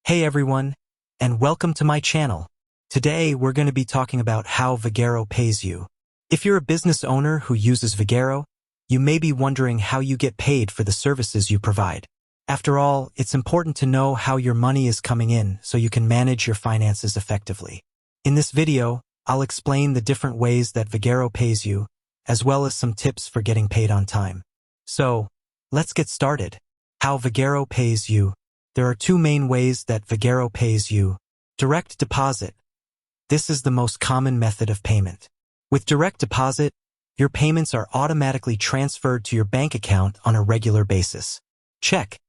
Hey everyone, and welcome to my channel. Today we're going to be talking about how Vagaro pays you. If you're a business owner who uses Vagaro, you may be wondering how you get paid for the services you provide. After all, it's important to know how your money is coming in so you can manage your finances effectively. In this video, I'll explain the different ways that Vagaro pays you, as well as some tips for getting paid on time. So, let's get started. How Vagaro pays you. There are two main ways that Vagaro pays you. Direct deposit. This is the most common method of payment. With direct deposit, your payments are automatically transferred to your bank account on a regular basis. Check.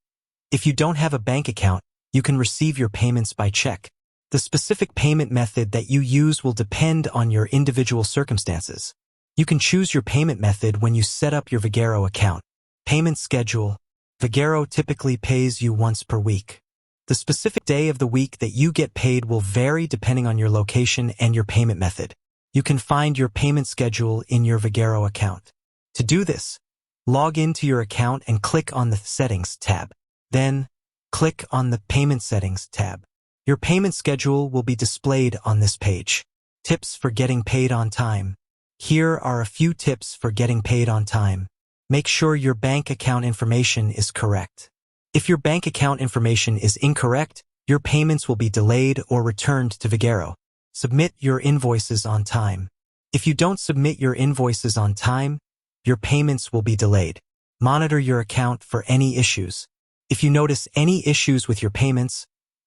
If you don't have a bank account, you can receive your payments by check. The specific payment method that you use will depend on your individual circumstances. You can choose your payment method when you set up your Vagaro account. Payment schedule. Vagaro typically pays you once per week. The specific day of the week that you get paid will vary depending on your location and your payment method. You can find your payment schedule in your Vagaro account. To do this, log into your account and click on the Settings tab. Then, click on the Payment Settings tab. Your payment schedule will be displayed on this page. Tips for getting paid on time. Here are a few tips for getting paid on time. Make sure your bank account information is correct. If your bank account information is incorrect, your payments will be delayed or returned to Vagaro. Submit your invoices on time. If you don't submit your invoices on time, your payments will be delayed. Monitor your account for any issues. If you notice any issues with your payments,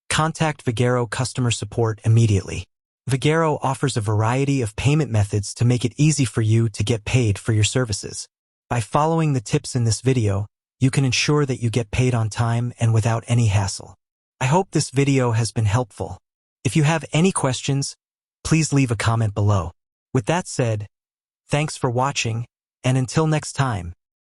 contact Vagaro customer support immediately. Vagaro offers a variety of payment methods to make it easy for you to get paid for your services. By following the tips in this video, you can ensure that you get paid on time and without any hassle. I hope this video has been helpful. If you have any questions, please leave a comment below. With that said, thanks for watching, and until next time.